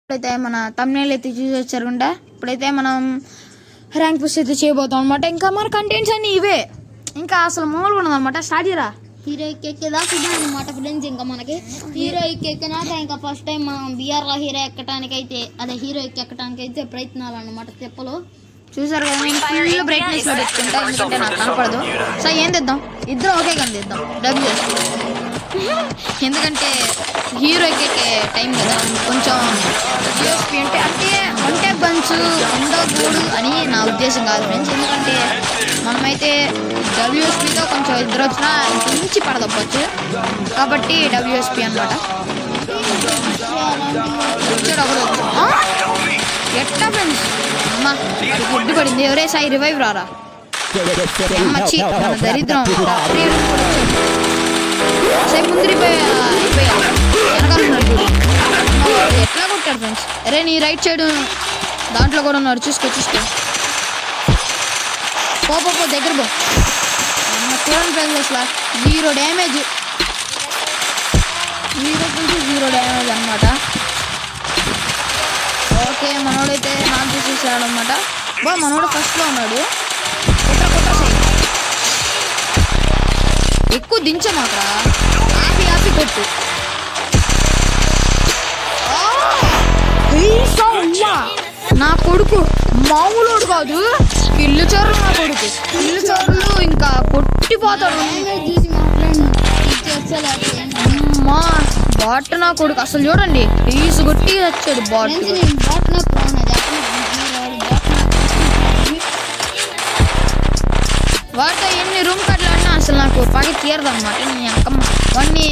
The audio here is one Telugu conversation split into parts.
ఇప్పుడైతే మన thumbnail అయితే చూసొచ్చారుకుంటా. ఇప్పుడైతే మనం ర్యాంక్ పుష్ అయితే చేయబోతాం అనమాట. ఇంకా మన కంటెంట్స్ అన్ని ఇవే, ఇంకా అసలు మామూలుగా ఉన్నది అనమాట. స్టార్ట్ చేయరా. హీరోయిక్ ఎక్కేదాకా ఇదే అనమాట ఫ్రెండ్స్. ఇంకా మనకి హీరోయిక్ ఎక్కినాక ఇంకా ఫస్ట్ టైం మనం బీఆర్లో హీరో ఎక్కడానికైతే అదే హీరోయిక్ ఎక్కడానికైతే ప్రయత్నాలు అనమాట తెప్పలు. చూసారు కదా, నేను ఫుల్ బ్రైట్నెస్ లో పెట్టుకుంటా ఎందుకంటే నాకు కనపడదు. సో ఏం తెద్దాం, ఇద్దరం ఒకే గన్ తెద్దాం డబ్బు, ఎందుకంటే హీరో ఎక్కే టైం కదా. కొంచెం యూఎస్పీ అంటే వన్ ట్యాప్ గన్స్ ఉండకూడదు అని నా ఉద్దేశం కాదు ఫ్రెండ్స్. ఎందుకంటే మనమైతే డబ్ల్యూఎస్పీతో కొంచెం ఇద్దరు వచ్చినా మించి పడదప్పచ్చు, కాబట్టి డబ్ల్యూఎస్పీ అనమాట. ఎట్లా ఫ్రెండ్స్, అమ్మా గుడ్డు పడింది. ఎవరే సాయి రివైవ్ రారా అమ్మచ్చి, మన దరిద్రం సేపు ముందు ఎట్లా కొట్టాడు ఫ్రెండ్స్. అరే నీ రైట్ సైడ్ దాంట్లో కూడా ఉన్నాడు, చూసుకో పో దగ్గర పో. చూడండి ఫ్రెండ్స్, అసలు జీరో డ్యామేజ్ అనమాట. ఓకే, మనోడైతే నాన్ చూసేసాడు అనమాట. మనోడు ఫస్ట్లో ఉన్నాడు. ఎక్కువ దించమాకరా, ఆపి కొట్టు. నా కొడుకు మామూలుడు కాదు, కిల్లు చోరులు. నా కొడుకు కిల్లు చోరులు ఇంకా కొట్టిపోతాడు. అమ్మా బాట్ నా కొడుకు అసలు చూడండి, ఈసు కొట్టి వచ్చాడు బాట్. వాటితో ఎన్ని రూమ్ కట్లు ఆడినా అసలు నాకు పని తీరదు అనమాట. నేను అక్కమ్మ వాడిని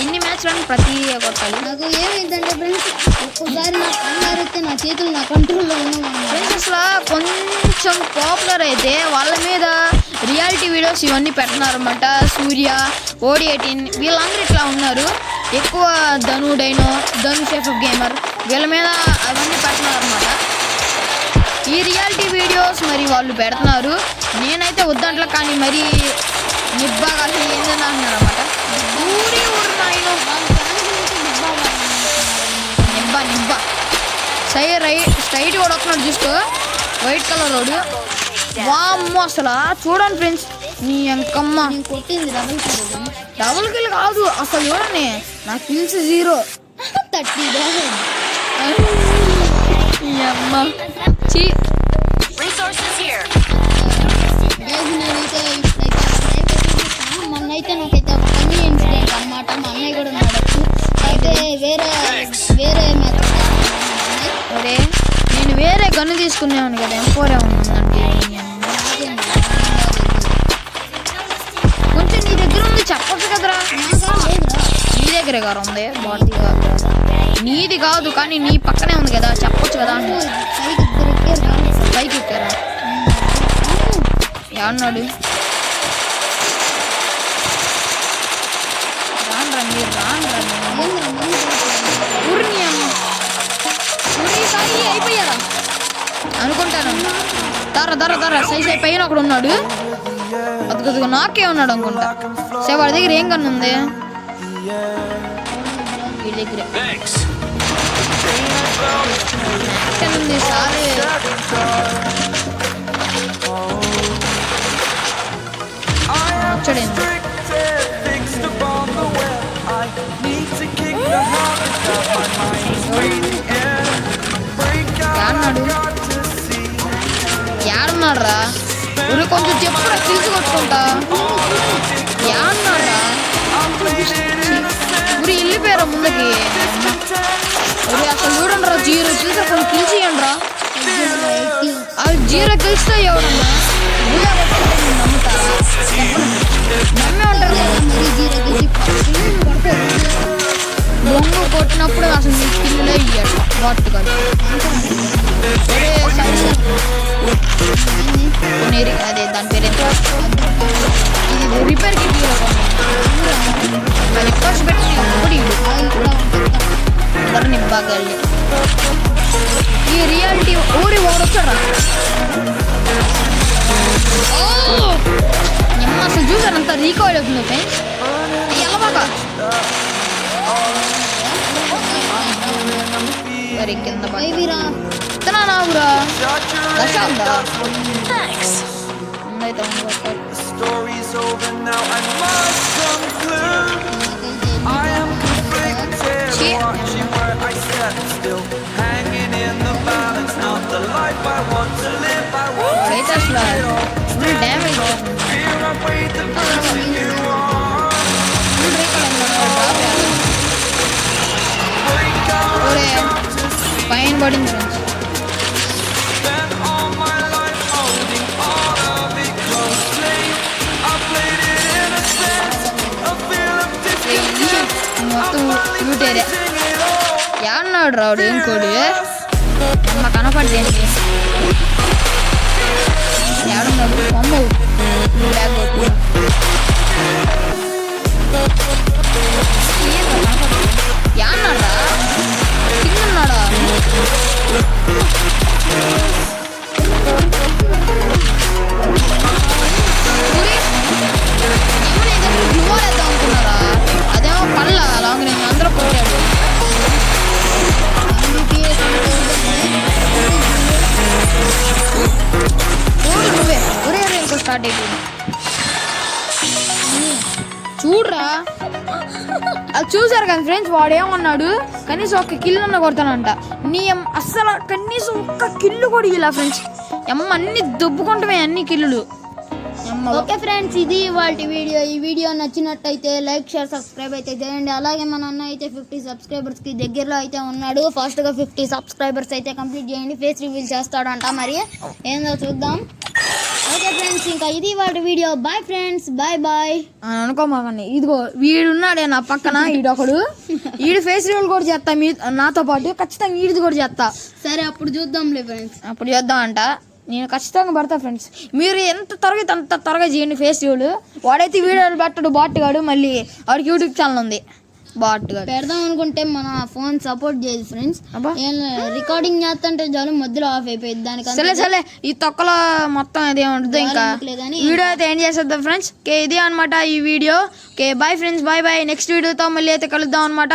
ఎన్ని మ్యాచ్లు ప్రతి కొట్టాలి. నాకు ఏమైందంటే ఫ్రెండ్స్, ఒక్కోసారి నా కంగారు అయితే నా చేతులు నా కంట్రోల్లో ఉన్నాను ఫ్రెండ్స్. అసలు కొంచెం పాపులర్ అయితే వాళ్ళ మీద రియాలిటీ వీడియోస్ ఇవన్నీ పెడుతున్నారు అనమాట. సూర్య, OD18 వీళ్ళందరూ ఇట్లా ఉన్నారు. ఎక్కువ ధను సేఫ్ గేమర్ వీళ్ళ మీద అవన్నీ పెడుతున్నారు అనమాట. ఈ రియాలిటీ వీడియోస్ మరి వాళ్ళు పెడుతున్నారు, నేనైతే వద్దంట్లా. కానీ మరి నిబ్బాగా ఏందని అంటున్నారు అనమాట. నిబ్బా స్ట్రైట్ కూడా వస్తున్నాడు చూసుకో, వైట్ కలర్ రోడ్డు. వామ్మో అసలు చూడండి ఫ్రెండ్స్, నీ అంకమ్మ కొట్టింది డబుల్ కిల్ కాదు అసలు. చూడండి నా కిల్స్ 0 అమ్మ చీ. మొన్నైతే నాకైతే ఒక ఫన్నీ ఇన్సిడెంట్ అనమాట. మా అన్నయ్య కూడా ఉన్నాడు. అయితే వేరే నేను వేరే గన్ను తీసుకునేవాను కదా, M4 ఉందండి. కొంచెం నీ దగ్గర ఉంది చెప్పచ్చు కదరా. నీ దగ్గరే గారు ఉంది, బాడీగా నీది కాదు కానీ నీ పక్కనే ఉంది కదా, చెప్పొచ్చు కదా. పైకి ఎక్కారా ఏమన్నాడు? రాండి అయిపోయారా అనుకుంటాను. ధర సైజ్ అయిపోయిన ఒకడు ఉన్నాడు, అది నాకే ఉన్నాడు అనుకుంటా. సరే వాడి దగ్గర ఏం కన్ను ఉంది? వీడి దగ్గర ఉంది సారీ. వచ్చాడేంది ఏడున్నాడు రా? ఊరు కొంచెం చెప్పురా, పిలిచి కొట్టుకుంటా. ఏడున్నాడు రా? ఊరి వెళ్ళిపోయారా ముందుకి? ఊరి అసలు చూడండి రా, 0 చూసా కొంచెం పిలిచియండి రా. అవి 0 గెలిస్తే ఎవడన్నా నమ్ముతారా? నమ్మే ఉంటారు బొంగు కొట్టినప్పుడు అసలు మీ కిల్లులే ఇయ్యాడు వాట్ కాదు. అదే దాని పేరు ఎంత, ఇది రిపేర్ కిట్ రిక్వెస్ట్ పెట్టి ఇప్పుడు నిబ్బాగా ఈ రియాలిటీ ఊరి ఓడొచ్చారా. అసలు చూసారంత రీకాయిల్ అవుతుంది ఫ్రెండ్స్. ఎలా బాగా సరే కింద వీరా నావురా Story's over now, I must conclude. I am conflicted, watching where I step still, hanging in the balance, not the life I want to live. I want to take it all, damage fear I weighed the person you are. Break out to see, పైన పడింది friends spent all my life holding all of it closely. I played it innocent, a feel of discontent. మొత్తం యూట్ ఏరియా Sing it all. ఏమన్నాడు రావుడు ఇంకోటి అమ్మ కనపడేంటి ఏడున్నాడు బొమ్మ ఏమన్నాడా కింద ఉన్నాడా అనుకున్నారా అదేమో పళ్ళ లాంగ్ రేంజ్ అందరూ కొట్టాడు నువ్వే ఒరే ఇంకో స్టార్ట్ అయిపోయింది చూడరా అది చూసారు కదా ఫ్రెండ్స్ వాడు ఏమన్నాడు కనీసం ఒక్క కిల్లు అన్న కొడతానంట నీ అస్సలు కనీసం ఒక్క కిల్లు కూడా ఇలా ఫ్రెండ్స్ అమ్మ అన్ని దొబ్బుకుంటామే అన్ని కిల్లులు ఓకే ఫ్రెండ్స్, ఇది వాళ్ళ వీడియో. ఈ వీడియో నచ్చినట్టయితే లైక్ షేర్ సబ్స్క్రైబ్ అయితే చేయండి. అలాగే మన అన్న అయితే 50 సబ్స్క్రైబర్స్కి దగ్గరలో అయితే ఉన్నాడు. ఫాస్ట్గా 50 సబ్స్క్రైబర్స్ అయితే కంప్లీట్ చేయండి. ఫేస్ రివీల్ చేస్తాడంట, మరి ఏందో చూద్దాం. ఓకే ఫ్రెండ్స్, ఇంకా ఇది వాళ్ళ video. Bye friends, bye bye. అనుకోమాకండి, ఇదిగో వీడున్నాడే నా పక్కన ఈడొకడు ఈడు ఫేస్ రివీల్ కూడా చేస్తా నాతో పాటు ఖచ్చితంగా ఈడిది కూడా చేస్తా. సరే అప్పుడు చూద్దాంలే ఫ్రెండ్స్, అప్పుడు చేద్దాం అంట. నేను ఖచ్చితంగా పడతా ఫ్రెండ్స్. మీరు ఎంత త్వరగా అంత త్వరగా చేయండి ఫేస్ రివీల్. వాడైతే వీడియోలు పెట్టడు బాట్ గాడు, మళ్ళీ వాడికి యూట్యూబ్ ఛానల్ ఉంది బాట్ గాడు. పెడదాం అనుకుంటే మన ఫోన్ సపోర్ట్ చేయదు ఫ్రెండ్స్. రికార్డింగ్ చేస్తుంటే చాలు మధ్యలో ఆఫ్ అయిపోయింది. దానికి సరే ఈ తొక్కలో మొత్తం ఇది ఉంటుంది. ఇంకా వీడియో అయితే ఏం చేసేద్దాం ఫ్రెండ్స్. ఇది అనమాట ఈ video. Okay bye friends, bye bye. Next వీడియోతో మళ్ళీ అయితే కలుద్దాం అనమాట.